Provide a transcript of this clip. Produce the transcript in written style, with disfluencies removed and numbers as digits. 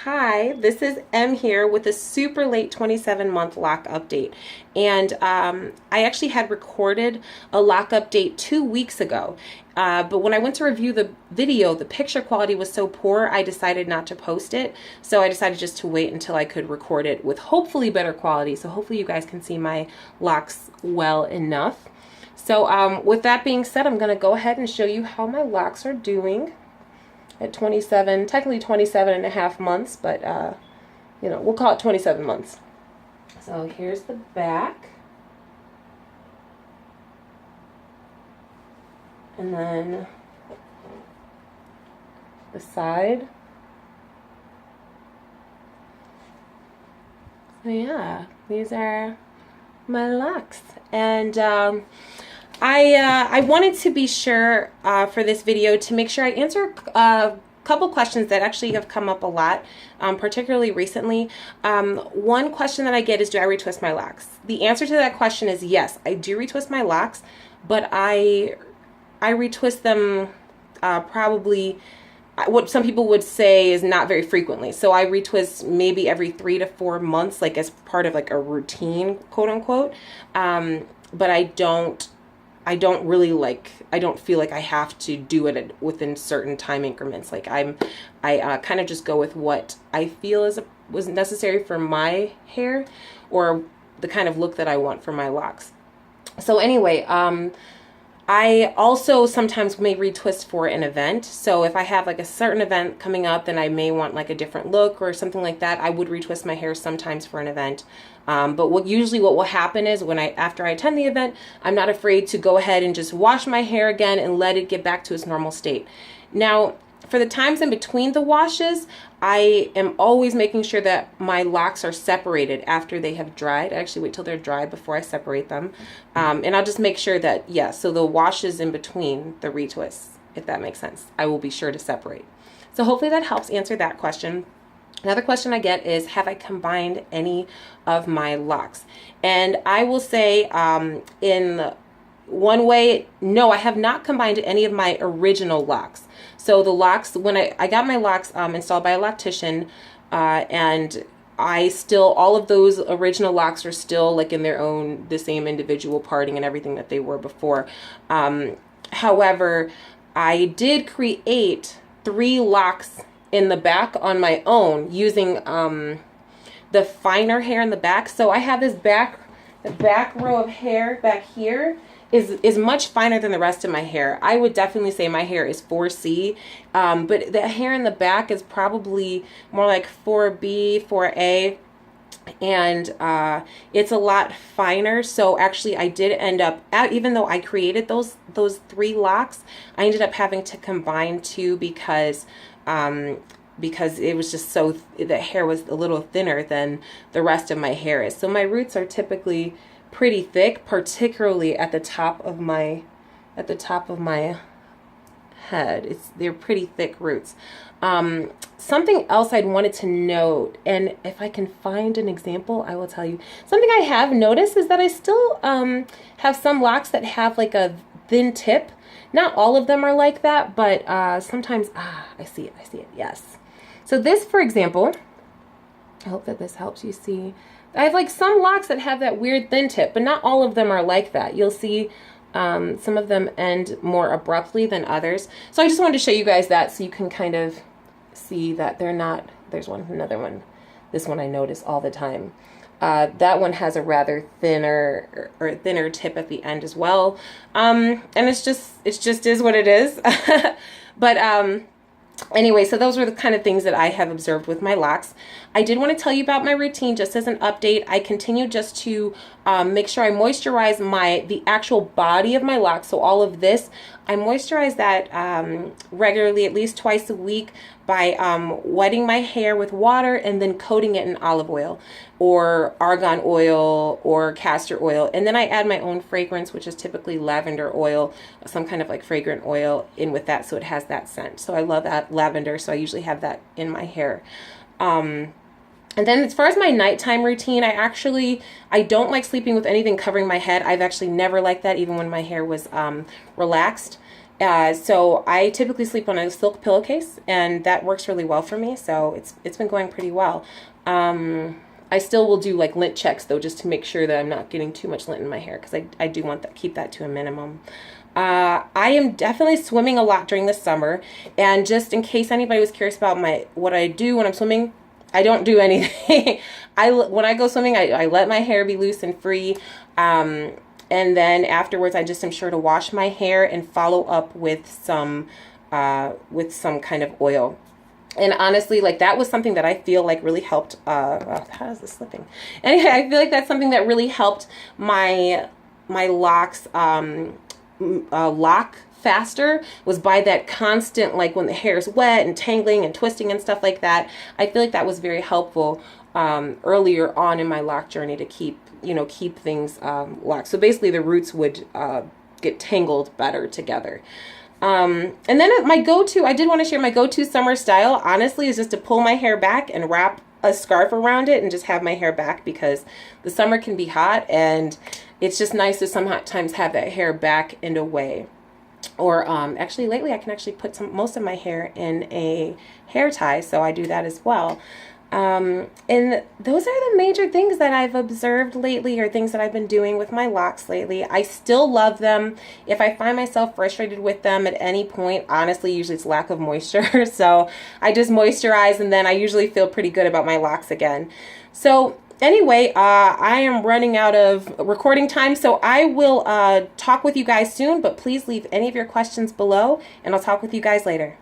Hi, this is M here with a super late 27-month lock update. And I actually had recorded a lock update 2 weeks ago. But when I went to review the video, the picture quality was so poor, I decided not to post it. So I decided just to wait until I could record it with hopefully better quality. So hopefully you guys can see my locks well enough. So with that being said, I'm going to go ahead and show you how my locks are doing at 27, technically 27 and a half months, but you know, we'll call it 27 months. So here's the back. And then the side. So yeah, these are my locks. And I wanted to be sure for this video to make sure I answer a couple questions that actually have come up a lot, particularly recently. One question that I get is, do I retwist my locks? The answer to that question is yes, I do retwist my locks, but I retwist them probably what some people would say is not very frequently. So I retwist maybe every 3 to 4 months, like as part of like a routine, quote unquote. But I don't really I don't feel like I have to do it within certain time increments. Like I kind of just go with what I feel was necessary for my hair or the kind of look that I want for my locks. So anyway, I also sometimes may retwist for an event. So if I have like a certain event coming up, then I may want like a different look or something like that. I would retwist my hair sometimes for an event. But usually what will happen is after I attend the event, I'm not afraid to go ahead and just wash my hair again and let it get back to its normal state. Now, for the times in between the washes, I am always making sure that my locks are separated after they have dried. I actually wait till they're dry before I separate them. And I'll just make sure that, yeah, so the washes in between the retwists, if that makes sense, I will be sure to separate. So hopefully that helps answer that question. Another question I get is, have I combined any of my locks? And I will say in one way, no, I have not combined any of my original locks. So the locks, when I got my locks installed by a loctician, and all of those original locks are still like in their own, the same individual parting and everything that they were before. However, I did create 3 locks in the back on my own using the finer hair in the back. So I have the back row of hair back here is much finer than the rest of my hair. I would definitely say my hair is 4C, but the hair in the back is probably more like 4B, 4A, and it's a lot finer. So actually I did end up, even though I created those 3 locks, I ended up having to combine 2 because it was just the hair was a little thinner than the rest of my hair is. So my roots are typically pretty thick, particularly at the top of my head. They're pretty thick roots. Something else I'd wanted to note, and if I can find an example, I will tell you. Something I have noticed is that I still have some locks that have like a thin tip. Not all of them are like that, but sometimes, I see it, yes. So this, for example, I hope that this helps you see. I have like some locks that have that weird thin tip, but not all of them are like that. You'll see some of them end more abruptly than others. So I just wanted to show you guys that so you can kind of see that they're not, there's another one. This one I notice all the time. That one has a rather thinner tip at the end as well. And it just is what it is. But anyway, so those were the kind of things that I have observed with my locks. I did want to tell you about my routine just as an update. I continue just to make sure I moisturize the actual body of my locks. So all of this, I moisturize that regularly, at least twice a week, by wetting my hair with water and then coating it in olive oil or argan oil or castor oil. And then I add my own fragrance, which is typically lavender oil, some kind of like fragrant oil in with that, so it has that scent. So I love that lavender, so I usually have that in my hair. And then as far as my nighttime routine, I don't like sleeping with anything covering my head. I've actually never liked that, even when my hair was relaxed. So I typically sleep on a silk pillowcase, and that works really well for me. So it's been going pretty well. I still will do like lint checks though, just to make sure that I'm not getting too much lint in my hair, because I do want that, keep that to a minimum. I am definitely swimming a lot during the summer, and just in case anybody was curious about what I do when I'm swimming, I don't do anything. When I go swimming, I let my hair be loose and free, and then afterwards I just am sure to wash my hair and follow up with some kind of oil. And honestly, like, that was something that I feel like really helped. How is this slipping? Anyway, I feel like that's something that really helped my locks lock faster, was by that constant, like, when the hair is wet and tangling and twisting and stuff like that. I feel like that was very helpful earlier on in my lock journey to keep things locked. So basically, the roots would get tangled better together. And then my go-to, I did want to share my go-to summer style, honestly, is just to pull my hair back and wrap a scarf around it and just have my hair back, because the summer can be hot, and it's just nice to sometimes have that hair back and away. Or actually lately I can actually put most of my hair in a hair tie, so I do that as well. And those are the major things that I've observed lately, or things that I've been doing with my locks lately. I still love them. If I find myself frustrated with them at any point, honestly, usually it's lack of moisture. So I just moisturize, and then I usually feel pretty good about my locks again. So anyway, I am running out of recording time, so I will talk with you guys soon, but please leave any of your questions below, and I'll talk with you guys later.